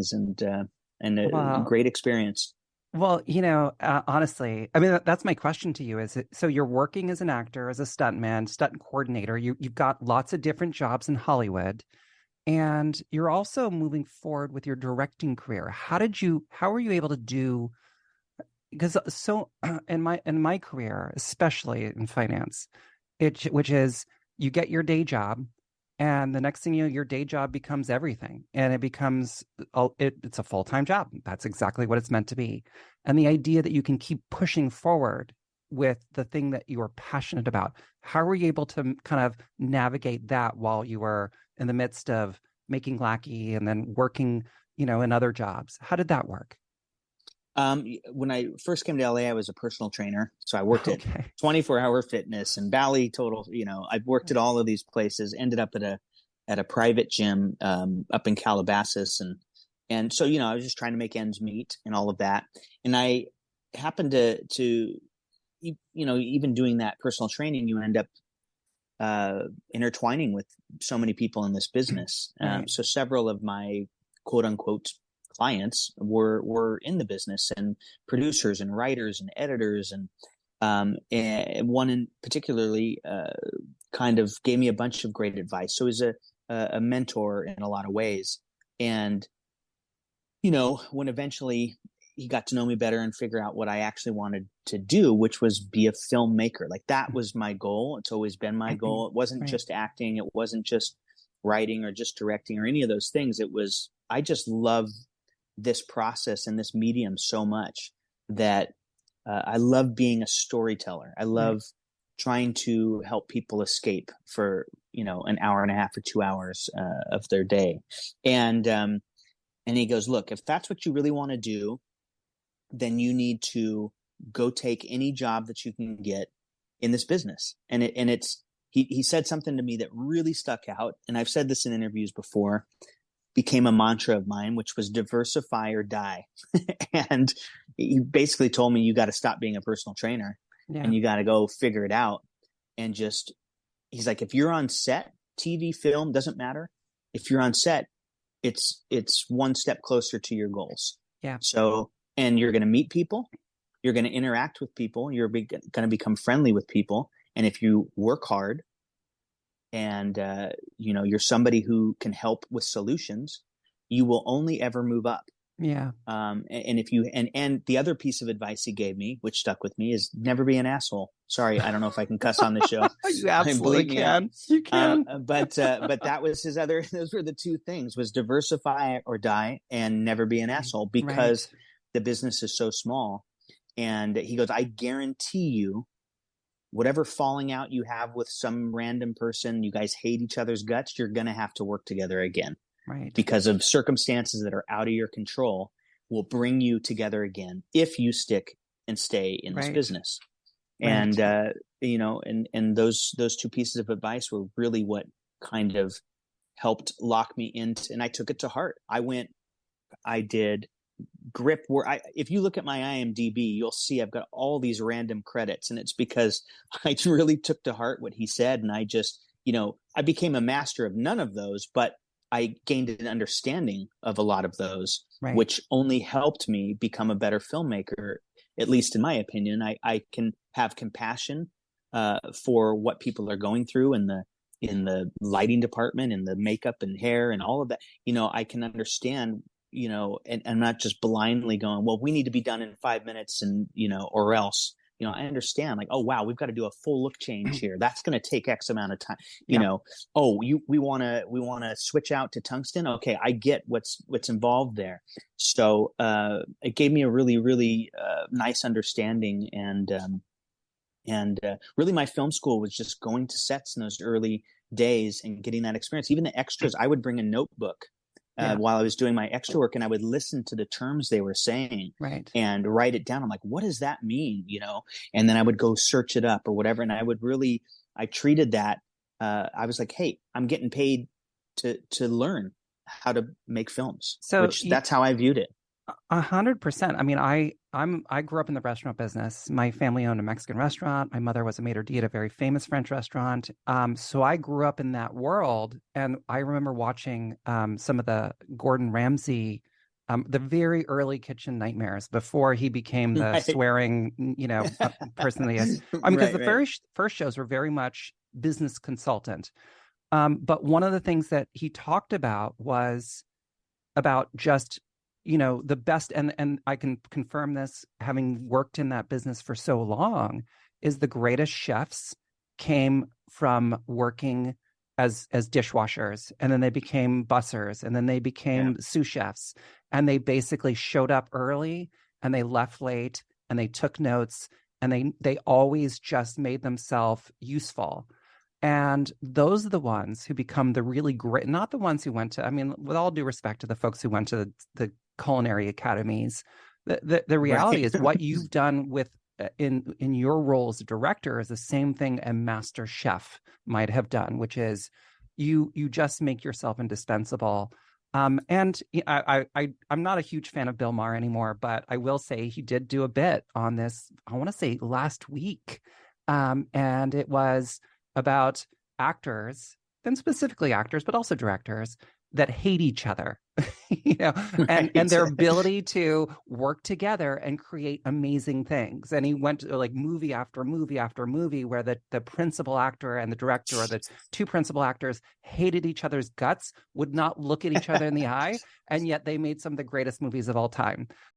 things, and a Well, great experience. well, honestly, I mean, that's my question to you. So you're working as an actor, as a stuntman, stunt coordinator. You've got lots of different jobs in Hollywood, and you're also moving forward with your directing career. How were you able to do? Because so in my career, especially in finance, which is you get your day job, and the next thing you know, your day job becomes everything, and it becomes it's a full-time job. That's exactly what it's meant to be. And the idea that you can keep pushing forward with the thing that you are passionate about, how were you able to kind of navigate that while you were in the midst of making Lackey and then working, in other jobs? How did that work? When I first came to LA, I was a personal trainer. So I worked at Okay. 24-hour fitness and Bally Total. I've worked at all of these places, ended up at a private gym, up in Calabasas. And so, I was just trying to make ends meet and all of that. And I happened to, even doing that personal training, you end up, intertwining with so many people in this business. Right. So several of my quote unquote clients were in the business, and producers and writers and editors, and one in particularly kind of gave me a bunch of great advice. So he was a mentor in a lot of ways. And when eventually he got to know me better and figure out what I actually wanted to do, which was be a filmmaker. Like that was my goal. It's always been my goal. It wasn't Right. just acting. It wasn't just writing or just directing or any of those things. It was, I just love this process and this medium so much that I love being a storyteller. I Right. love trying to help people escape for, an hour and a half or 2 hours of their day. And he goes, look, if that's what you really want to do, then you need to go take any job that you can get in this business. He said something to me that really stuck out. And I've said this in interviews before, became a mantra of mine, which was diversify or die. And he basically told me, you got to stop being a personal trainer Yeah. and you got to go figure it out. And just, he's like, if you're on set, TV, film, doesn't matter. If you're on set, it's one step closer to your goals. Yeah. So, and you're going to meet people, you're going to interact with people, you're going to become friendly with people. And if you work hard and, you're somebody who can help with solutions, you will only ever move up. Yeah. And if you, and the other piece of advice he gave me, which stuck with me, is never be an asshole. Sorry, I don't know if I can cuss on the show. You absolutely Bleep me out. can. You can. But that was his other. Those were the two things: was diversify or die, and never be an asshole, Right. because the business is so small. And he goes, I guarantee you, whatever falling out you have with some random person, you guys hate each other's guts, you're going to have to work together again, Right. because of circumstances that are out of your control will bring you together again if you stick and stay in this Right. business. Right. And and those two pieces of advice were really what kind of helped lock me into, and I took it to heart. I did grip where if you look at my IMDb, you'll see I've got all these random credits, and it's because I really took to heart what he said. And I just, I became a master of none of those, but I gained an understanding of a lot of those, Right. which only helped me become a better filmmaker. At least in my opinion, I can have compassion for what people are going through in the lighting department, in the makeup and hair and all of that. I can understand, and I'm not just blindly going, well, we need to be done in 5 minutes, and, or else, I understand, like, oh, wow, we've got to do a full look change here. That's going to take X amount of time, Yeah. Oh, we want to switch out to tungsten. Okay. I get what's involved there. So, it gave me a really, really, nice understanding. And really my film school was just going to sets in those early days and getting that experience. Even the extras, I would bring a notebook Yeah. while I was doing my extra work, and I would listen to the terms they were saying Right. and write it down. I'm like, what does that mean? And then I would go search it up or whatever. And I treated that. I was like, hey, I'm getting paid to learn how to make films, So which that's how I viewed it. 100%. I mean, I grew up in the restaurant business. My family owned a Mexican restaurant. My mother was a maitre d' at a very famous French restaurant. So I grew up in that world, and I remember watching some of the Gordon Ramsay the very early Kitchen Nightmares before he became the Right. swearing, person that he is. I mean, because Right, the right. first shows were very much business consultant. But one of the things that he talked about was about just, the best, and I can confirm this, having worked in that business for so long, is the greatest chefs came from working as dishwashers, and then they became bussers, and then they Yeah. became sous chefs, and they basically showed up early and they left late and they took notes, and they always just made themselves useful. And those are the ones who become the really great, not the ones who went to, I mean, with all due respect to the folks who went to the culinary academies, the reality Right. is what you've done with in your role as a director is the same thing a master chef might have done, which is you just make yourself indispensable. And I'm not a huge fan of Bill Maher anymore, but I will say he did do a bit on this, I want to say last week. And it was about actors, and specifically actors, but also directors that hate each other, and Right. their ability to work together and create amazing things. And he went to like movie after movie after movie where the principal actor and the director, or the two principal actors, hated each other's guts, would not look at each other in the eye, and yet they made some of the greatest movies of all time.